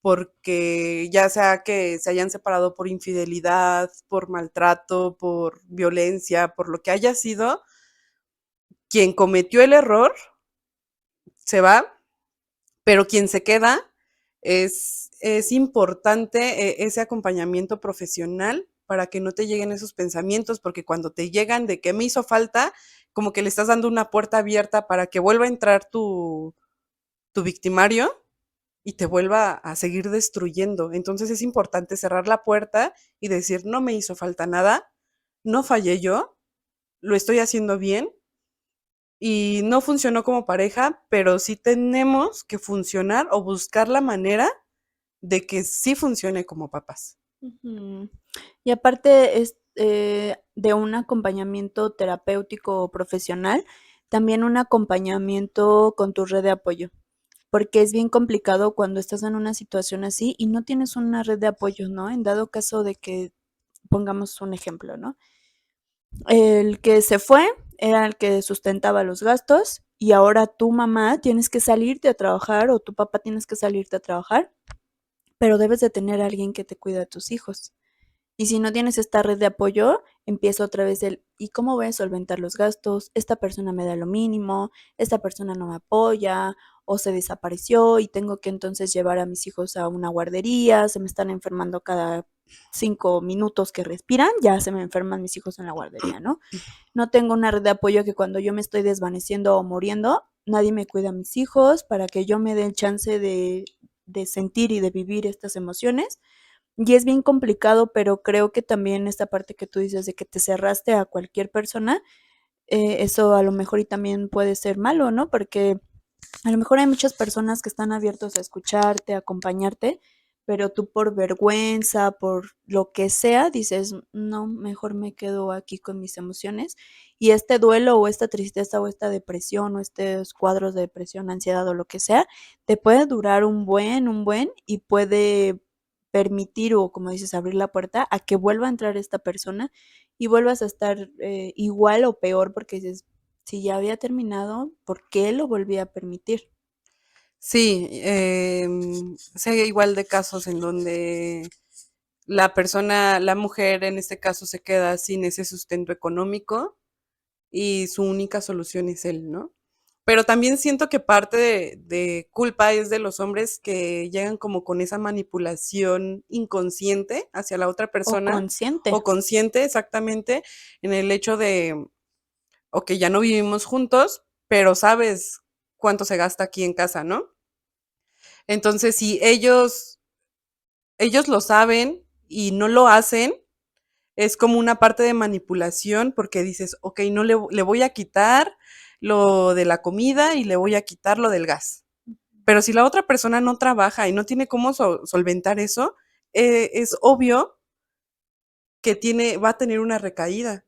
porque ya sea que se hayan separado por infidelidad, por maltrato, por violencia, por lo que haya sido, quien cometió el error se va, pero quien se queda es importante ese acompañamiento profesional para que no te lleguen esos pensamientos, porque cuando te llegan de qué me hizo falta, como que le estás dando una puerta abierta para que vuelva a entrar tu victimario y te vuelva a seguir destruyendo. Entonces es importante cerrar la puerta y decir, no me hizo falta nada, no fallé yo, lo estoy haciendo bien y no funcionó como pareja, pero sí tenemos que funcionar o buscar la manera de que sí funcione como papás. Ujú. Y aparte es de un acompañamiento terapéutico o profesional, también un acompañamiento con tu red de apoyo, porque es bien complicado cuando estás en una situación así y no tienes una red de apoyo, ¿no? En dado caso de que pongamos un ejemplo, ¿no? El que se fue era el que sustentaba los gastos y ahora tu mamá tienes que salirte a trabajar o tu papá tienes que salirte a trabajar, pero debes de tener a alguien que te cuide a tus hijos. Y si no tienes esta red de apoyo, empieza otra vez el, ¿y cómo voy a solventar los gastos? Esta persona me da lo mínimo, esta persona no me apoya, o se desapareció y tengo que entonces llevar a mis hijos a una guardería, se me están enfermando cada 5 minutos que respiran, ya se me enferman mis hijos en la guardería, ¿no? No tengo una red de apoyo que cuando yo me estoy desvaneciendo o muriendo, nadie me cuida a mis hijos para que yo me dé el chance de sentir y de vivir estas emociones. Y es bien complicado, pero creo que también esta parte que tú dices de que te cerraste a cualquier persona, eso a lo mejor y también puede ser malo, ¿no? Porque a lo mejor hay muchas personas que están abiertos a escucharte, a acompañarte, pero tú por vergüenza, por lo que sea, dices, no, mejor me quedo aquí con mis emociones. Y este duelo o esta tristeza o esta depresión o estos cuadros de depresión, ansiedad o lo que sea, te puede durar un buen y puede permitir o como dices, abrir la puerta a que vuelva a entrar esta persona y vuelvas a estar igual o peor porque dices, si ya había terminado, ¿por qué lo volví a permitir? Sí, sé igual de casos en donde la persona, la mujer en este caso se queda sin ese sustento económico y su única solución es él, ¿no? Pero también siento que parte de culpa es de los hombres que llegan como con esa manipulación inconsciente hacia la otra O persona consciente. o consciente exactamente en el hecho de, ok, ya no vivimos juntos, pero sabes cuánto se gasta aquí en casa, ¿no? Entonces, si ellos lo saben y no lo hacen, es como una parte de manipulación porque dices, ok, no le voy a quitar lo de la comida y le voy a quitar lo del gas, Pero si la otra persona no trabaja y no tiene cómo solventar eso, es obvio que va a tener una recaída,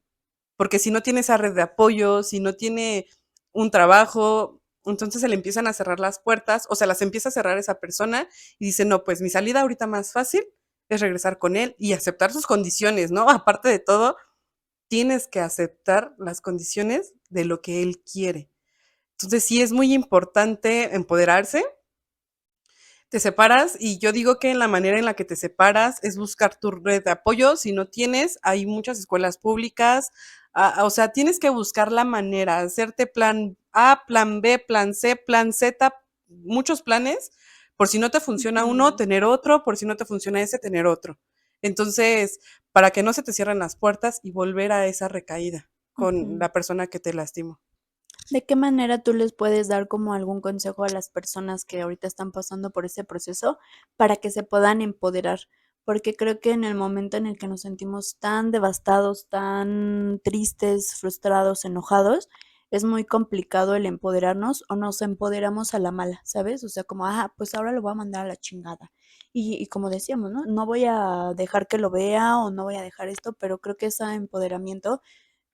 porque si no tiene esa red de apoyo, si no tiene un trabajo, entonces se le empiezan a cerrar las puertas o se las empieza a cerrar esa persona y dice, no, pues mi salida ahorita más fácil es regresar con él y aceptar sus condiciones, ¿no? Aparte de todo, tienes que aceptar las condiciones de lo que él quiere. Entonces sí es muy importante empoderarse. Te separas y yo digo que la manera en la que te separas es buscar tu red de apoyo. Si no tienes, hay muchas escuelas públicas, o sea, tienes que buscar la manera, hacerte plan A, plan B, plan C, plan Z, muchos planes, por si no te funciona uno, Ujú, tener otro, por si no te funciona ese, tener otro. Entonces, para que no se te cierren las puertas y volver a esa recaída con ujú. la persona que te lastimó. ¿De qué manera tú les puedes dar como algún consejo a las personas que ahorita están pasando por ese proceso para que se puedan empoderar? Porque creo que en el momento en el que nos sentimos tan devastados, tan tristes, frustrados, enojados, es muy complicado el empoderarnos o nos empoderamos a la mala, ¿sabes? O sea, como, pues ahora lo voy a mandar a la chingada. Y como decíamos, ¿no? No voy a dejar que lo vea o no voy a dejar esto, pero creo que ese empoderamiento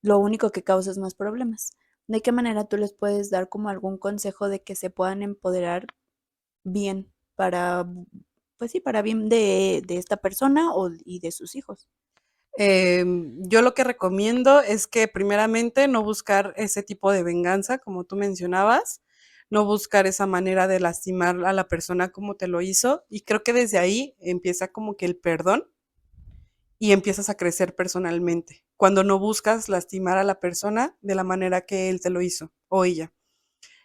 lo único que causa es más problemas. ¿De qué manera tú les puedes dar como algún consejo de que se puedan empoderar bien para, pues sí, para bien de esta persona y de sus hijos? Yo lo que recomiendo es que primeramente no buscar ese tipo de venganza, como tú mencionabas, no buscar esa manera de lastimar a la persona como te lo hizo. Y creo que desde ahí empieza como que el perdón y empiezas a crecer personalmente, cuando no buscas lastimar a la persona de la manera que él te lo hizo o ella.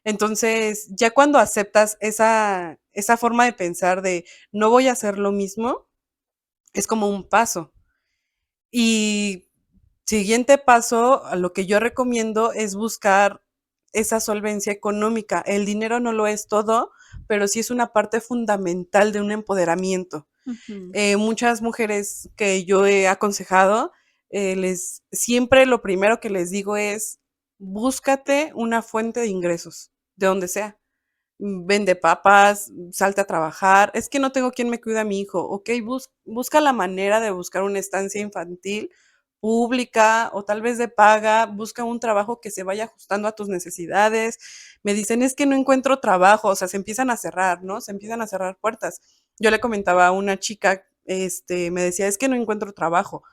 Entonces, ya cuando aceptas esa forma de pensar de no voy a hacer lo mismo, es como un paso. Y siguiente paso, a lo que yo recomiendo es buscar esa solvencia económica. El dinero no lo es todo, pero sí es una parte fundamental de un empoderamiento. Ujú, Muchas mujeres que yo he aconsejado, siempre lo primero que les digo es, búscate una fuente de ingresos, de donde sea. Vende papas, salte a trabajar. Es que no tengo quien me cuida a mi hijo. Ok, busca la manera de buscar una estancia infantil pública o tal vez de paga. Busca un trabajo que se vaya ajustando a tus necesidades. Me dicen, es que no encuentro trabajo. O sea, se empiezan a cerrar, ¿no? Se empiezan a cerrar puertas. Yo le comentaba a una chica, me decía, es que no encuentro trabajo.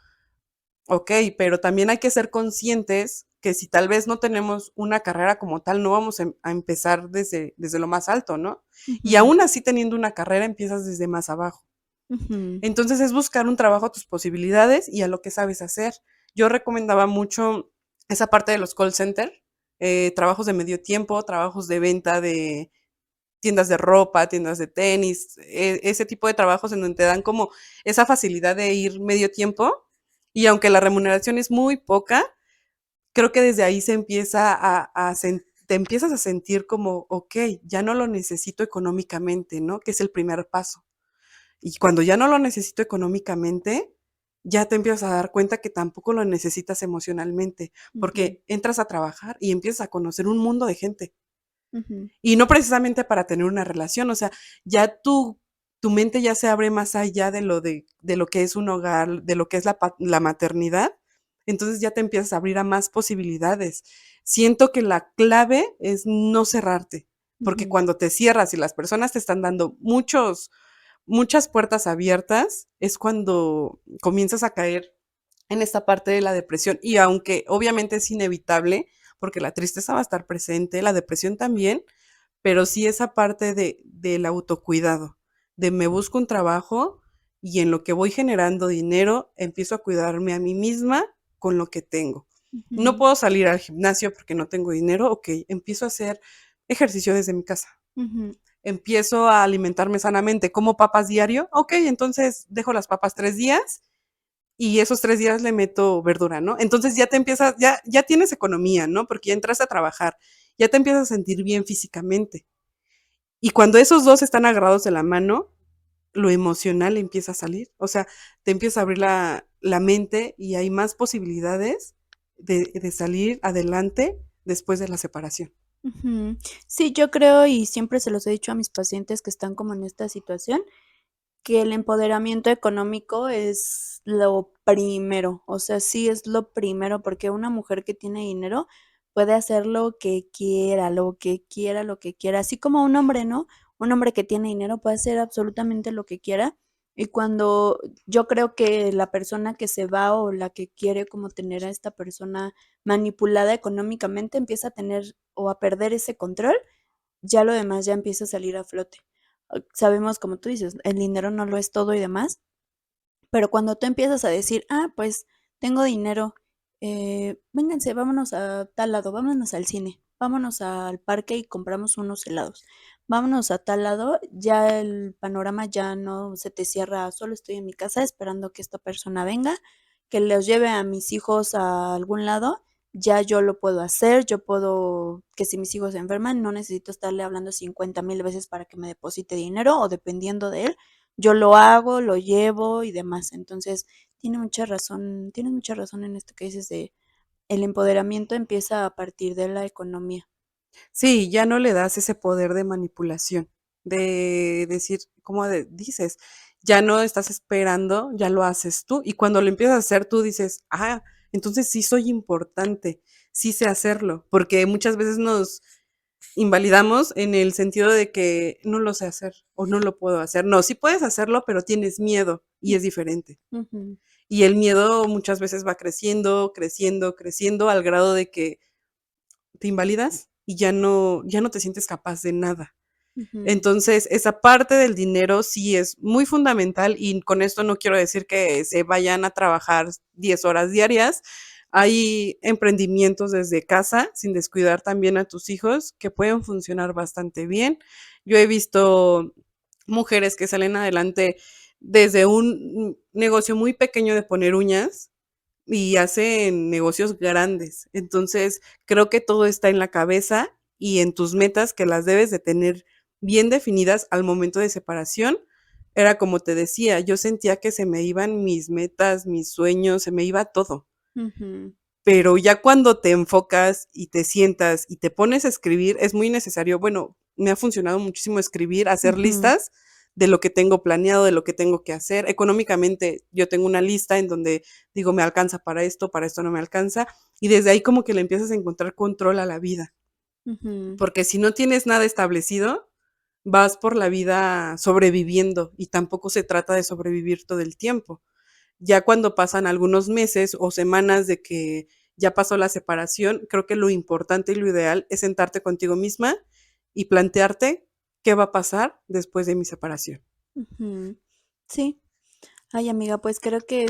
Ok, pero también hay que ser conscientes que si tal vez no tenemos una carrera como tal, no vamos a empezar desde lo más alto, ¿no? Y ujú, aún así teniendo una carrera empiezas desde más abajo. ujú, Entonces es buscar un trabajo a tus posibilidades y a lo que sabes hacer. Yo recomendaba mucho esa parte de los call center, trabajos de medio tiempo, trabajos de venta de tiendas de ropa, tiendas de tenis, ese tipo de trabajos en donde te dan como esa facilidad de ir medio tiempo y aunque la remuneración es muy poca, creo que desde ahí se empieza te empiezas a sentir como, ok, ya no lo necesito económicamente, ¿no? Que es el primer paso. Y cuando ya no lo necesito económicamente, ya te empiezas a dar cuenta que tampoco lo necesitas emocionalmente, ujú, porque entras a trabajar y empiezas a conocer un mundo de gente. ujú, Y no precisamente para tener una relación, o sea, ya tu mente ya se abre más allá de lo que es un hogar, de lo que es la maternidad, entonces ya te empiezas a abrir a más posibilidades. Siento que la clave es no cerrarte, porque ujú, cuando te cierras y las personas te están dando muchas puertas abiertas, es cuando comienzas a caer en esta parte de la depresión. Y aunque obviamente es inevitable, porque la tristeza va a estar presente, la depresión también, pero sí esa parte del autocuidado, de me busco un trabajo y en lo que voy generando dinero, empiezo a cuidarme a mí misma con lo que tengo. No ujú, puedo salir al gimnasio porque no tengo dinero, ok, empiezo a hacer ejercicio desde mi casa. ujú, Empiezo a alimentarme sanamente, como papas diario, ok, entonces dejo las papas 3 días y esos 3 días le meto verdura, ¿no? Entonces ya te empiezas, ya tienes economía, ¿no? Porque ya entras a trabajar, ya te empiezas a sentir bien físicamente. Y cuando esos dos están agarrados de la mano, lo emocional empieza a salir. O sea, te empieza a abrir la mente y hay más posibilidades de salir adelante después de la separación. Ujú. Sí, yo creo y siempre se los he dicho a mis pacientes que están como en esta situación, que el empoderamiento económico es lo primero, o sea, sí es lo primero, porque una mujer que tiene dinero puede hacer lo que quiera, lo que quiera, lo que quiera, así como un hombre, ¿no? Un hombre que tiene dinero puede hacer absolutamente lo que quiera. Y cuando yo creo que la persona que se va o la que quiere como tener a esta persona manipulada económicamente empieza a tener o a perder ese control, ya lo demás ya empieza a salir a flote. Sabemos, como tú dices, el dinero no lo es todo y demás, pero cuando tú empiezas a decir, pues tengo dinero, vénganse, vámonos a tal lado, vámonos al cine, vámonos al parque y compramos unos helados, vámonos a tal lado, ya el panorama ya no se te cierra, solo estoy en mi casa esperando que esta persona venga, que los lleve a mis hijos a algún lado, ya yo lo puedo hacer, yo puedo, que si mis hijos se enferman, no necesito estarle hablando 50,000 veces para que me deposite dinero o dependiendo de él, yo lo hago, lo llevo y demás. Entonces, tienes mucha razón en esto que dices de el empoderamiento empieza a partir de la economía. Sí, ya no le das ese poder de manipulación, de decir, como dices, ya no estás esperando, ya lo haces tú. Y cuando lo empiezas a hacer tú dices, entonces sí soy importante, sí sé hacerlo, porque muchas veces nos invalidamos en el sentido de que no lo sé hacer o no lo puedo hacer. No, sí puedes hacerlo, pero tienes miedo y es diferente. Ujú, Y el miedo muchas veces va creciendo, creciendo, creciendo al grado de que te invalidas y ya no te sientes capaz de nada. ujú, Entonces, esa parte del dinero sí es muy fundamental y con esto no quiero decir que se vayan a trabajar 10 horas diarias. Hay emprendimientos desde casa, sin descuidar también a tus hijos, que pueden funcionar bastante bien. Yo he visto mujeres que salen adelante desde un negocio muy pequeño de poner uñas y hacen negocios grandes. Entonces, creo que todo está en la cabeza y en tus metas que las debes de tener bien definidas al momento de separación. Era como te decía, yo sentía que se me iban mis metas, mis sueños, se me iba todo. ujú, Pero ya cuando te enfocas y te sientas y te pones a escribir, es muy necesario. Bueno, me ha funcionado muchísimo escribir, hacer ujú, listas de lo que tengo planeado, de lo que tengo que hacer. Económicamente, yo tengo una lista en donde digo, me alcanza para esto no me alcanza. Y desde ahí como que le empiezas a encontrar control a la vida. ujú, Porque si no tienes nada establecido, vas por la vida sobreviviendo y tampoco se trata de sobrevivir todo el tiempo. Ya cuando pasan algunos meses o semanas de que ya pasó la separación, creo que lo importante y lo ideal es sentarte contigo misma y plantearte qué va a pasar después de mi separación. ujú. Sí. Ay, amiga, pues creo que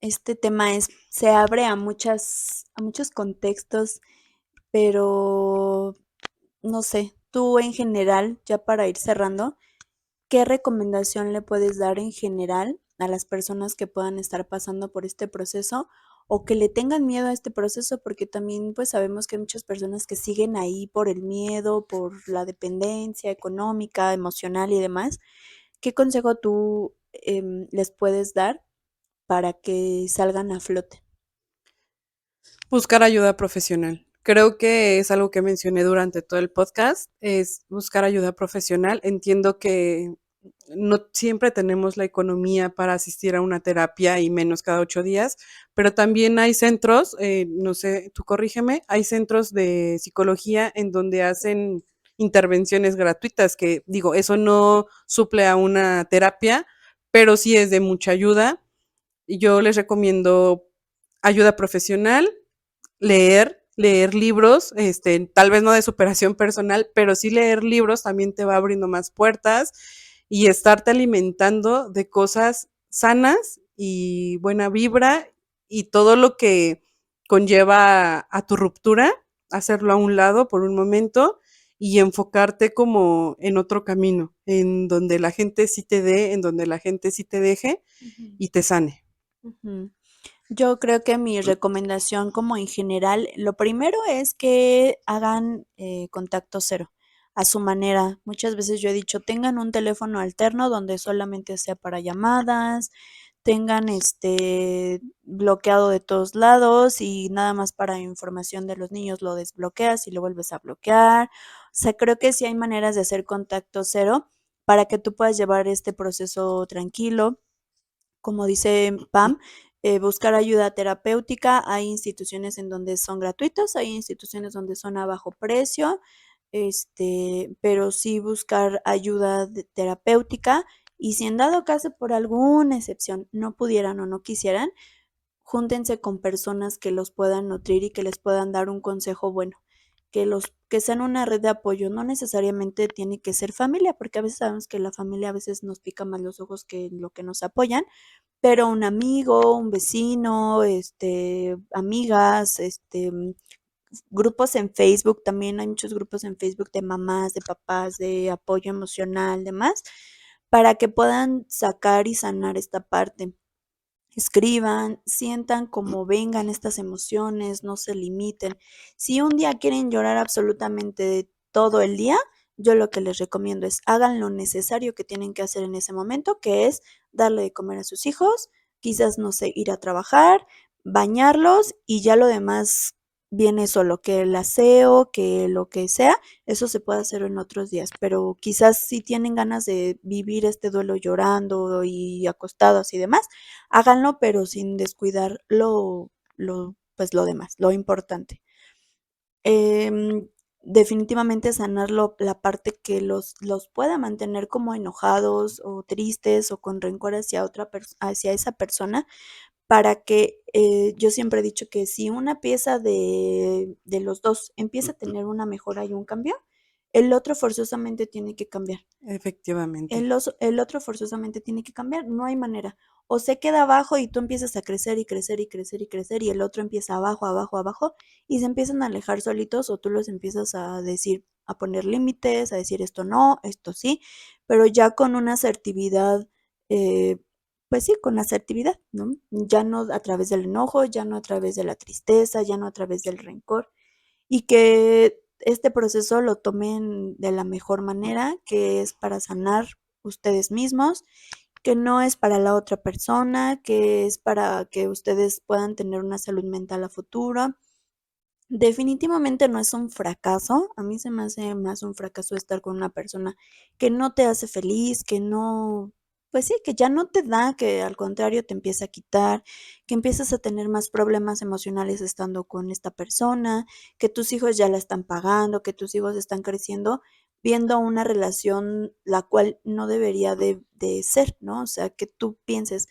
este tema se abre a muchos contextos, pero no sé, tú en general, ya para ir cerrando, ¿qué recomendación le puedes dar en general a las personas que puedan estar pasando por este proceso o que le tengan miedo a este proceso? Porque también pues sabemos que hay muchas personas que siguen ahí por el miedo, por la dependencia económica, emocional y demás. ¿Qué consejo tú les puedes dar para que salgan a flote? Buscar ayuda profesional. Creo que es algo que mencioné durante todo el podcast, es buscar ayuda profesional. Entiendo que no siempre tenemos la economía para asistir a una terapia y menos cada 8 días, pero también hay centros, no sé, tú corrígeme, hay centros de psicología en donde hacen intervenciones gratuitas, que digo, eso no suple a una terapia, pero sí es de mucha ayuda. Y yo les recomiendo ayuda profesional, leer libros, tal vez no de superación personal, pero sí leer libros también te va abriendo más puertas y estarte alimentando de cosas sanas y buena vibra y todo lo que conlleva a tu ruptura, hacerlo a un lado por un momento y enfocarte como en otro camino, en donde la gente sí te dé, en donde la gente sí te deje Ujú, y te sane. ujú. Yo creo que mi recomendación como en general, lo primero es que hagan contacto cero a su manera. Muchas veces yo he dicho, tengan un teléfono alterno donde solamente sea para llamadas, tengan bloqueado de todos lados y nada más para información de los niños lo desbloqueas y lo vuelves a bloquear. O sea, creo que sí hay maneras de hacer contacto cero para que tú puedas llevar este proceso tranquilo. Como dice Pam, buscar ayuda terapéutica. Hay instituciones en donde son gratuitos, hay instituciones donde son a bajo precio, pero sí buscar ayuda terapéutica. Y si en dado caso por alguna excepción no pudieran o no quisieran, júntense con personas que los puedan nutrir y que les puedan dar un consejo bueno, que sean una red de apoyo, no necesariamente tiene que ser familia, porque a veces sabemos que la familia a veces nos pica más los ojos que lo que nos apoyan, pero un amigo, un vecino, amigas, grupos en Facebook, también hay muchos grupos en Facebook de mamás, de papás, de apoyo emocional, demás, para que puedan sacar y sanar esta parte. Escriban, sientan como vengan estas emociones, no se limiten. Si un día quieren llorar absolutamente todo el día, yo lo que les recomiendo es hagan lo necesario que tienen que hacer en ese momento, que es darle de comer a sus hijos, quizás, no sé, ir a trabajar, bañarlos y ya lo demás viene solo, que el aseo, que lo que sea, eso se puede hacer en otros días, pero quizás si tienen ganas de vivir este duelo llorando y acostados y demás, háganlo, pero sin descuidar pues lo demás, lo importante. Em, Definitivamente sanar la parte que los pueda mantener como enojados o tristes o con rencor hacia hacia esa persona, para que yo siempre he dicho que si una pieza de los dos empieza a tener una mejora y un cambio, el otro forzosamente tiene que cambiar. Efectivamente. El otro forzosamente tiene que cambiar, no hay manera. O se queda abajo y tú empiezas a crecer y crecer y crecer y crecer y el otro empieza abajo, abajo, abajo y se empiezan a alejar solitos o tú los empiezas a decir, a poner límites, a decir esto no, esto sí, pero ya con una asertividad, eh, pues sí, con asertividad, ¿no? Ya no a través del enojo, ya no a través de la tristeza, ya no a través del rencor y que este proceso lo tomen de la mejor manera, que es para sanar ustedes mismos, que no es para la otra persona, que es para que ustedes puedan tener una salud mental a futuro. Definitivamente no es un fracaso, a mí se me hace más un fracaso estar con una persona que no te hace feliz, que no, pues sí, que ya no te da, que al contrario te empieza a quitar, que empiezas a tener más problemas emocionales estando con esta persona, que tus hijos ya la están pagando, que tus hijos están creciendo viendo una relación la cual no debería de ser, ¿no? O sea, que tú pienses,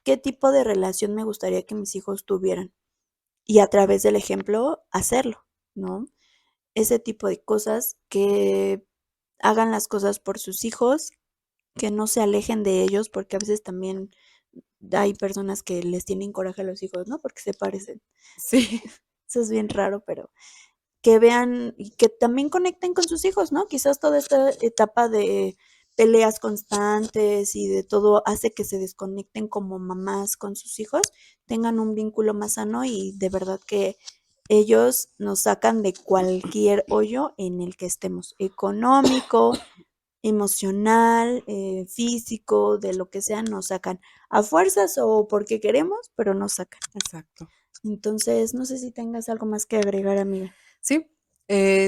¿qué tipo de relación me gustaría que mis hijos tuvieran? Y a través del ejemplo hacerlo, ¿no? Ese tipo de cosas, que hagan las cosas por sus hijos, que no se alejen de ellos, porque a veces también hay personas que les tienen coraje a los hijos, ¿no? Porque se parecen. Sí, Eso es bien raro, pero que vean y que también conecten con sus hijos, ¿no? Quizás toda esta etapa de peleas constantes y de todo hace que se desconecten como mamás con sus hijos, tengan un vínculo más sano y de verdad que ellos nos sacan de cualquier hoyo en el que estemos, económico, emocional, físico, de lo que sea, nos sacan a fuerzas o porque queremos, pero nos sacan. exacto. Entonces, no sé si tengas algo más que agregar, amiga. Sí,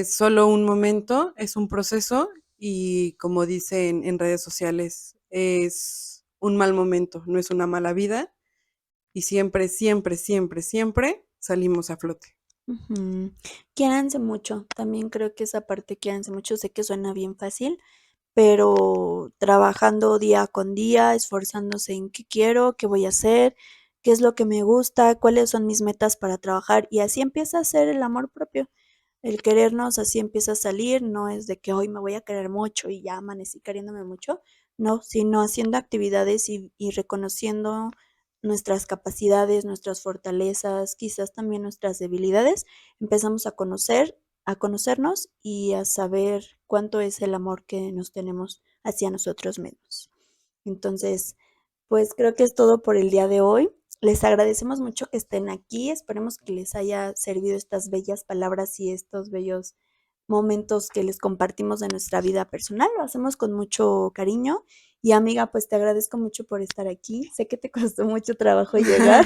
solo un momento, es un proceso y como dicen en redes sociales, es un mal momento, no es una mala vida y siempre, siempre, siempre, siempre salimos a flote. Ujú. Quiéranse mucho. También creo que esa parte quiéranse mucho. Sé que suena bien fácil, pero trabajando día con día, esforzándose en qué quiero, qué voy a hacer, qué es lo que me gusta, cuáles son mis metas para trabajar y así empieza a ser el amor propio. El querernos así empieza a salir, no es de que hoy me voy a querer mucho y ya amanecí queriéndome mucho, no, sino haciendo actividades y reconociendo nuestras capacidades, nuestras fortalezas, quizás también nuestras debilidades, empezamos a conocernos y a saber cuánto es el amor que nos tenemos hacia nosotros mismos. Entonces, pues creo que es todo por el día de hoy. Les agradecemos mucho que estén aquí. Esperemos que les haya servido estas bellas palabras y estos bellos momentos que les compartimos de nuestra vida personal. Lo hacemos con mucho cariño Y amiga, pues te agradezco mucho por estar aquí. Sé que te costó mucho trabajo llegar.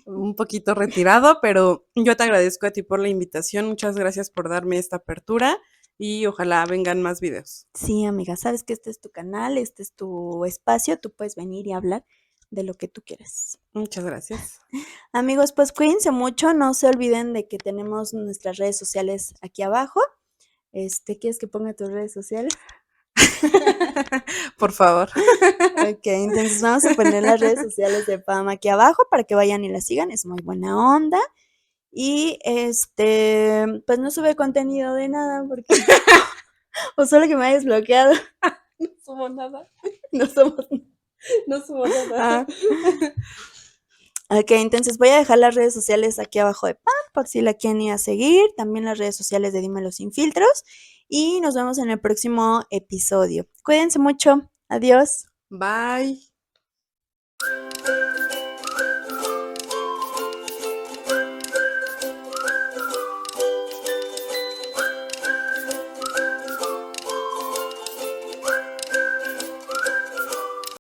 Un poquito retirado, pero yo te agradezco a ti por la invitación. Muchas gracias por darme esta apertura y ojalá vengan más videos. Sí, amiga, sabes que este es tu canal, este es tu espacio, tú puedes venir y hablar de lo que tú quieras. Muchas gracias. Amigos, pues cuídense mucho, no se olviden de que tenemos nuestras redes sociales aquí abajo. ¿Quieres que ponga tus redes sociales? Por favor. Ok, entonces vamos a poner las redes sociales de Pam aquí abajo para que vayan y la sigan, es muy buena onda. Y pues no sube contenido de nada porque o solo que me hayas bloqueado. No subo nada. No somos. No subo nada. Ok, entonces voy a dejar las redes sociales aquí abajo de Pam por si la quieren ir a seguir, también las redes sociales de Dímelo Sin Filtros y nos vemos en el próximo episodio. Cuídense mucho. Adiós. Bye.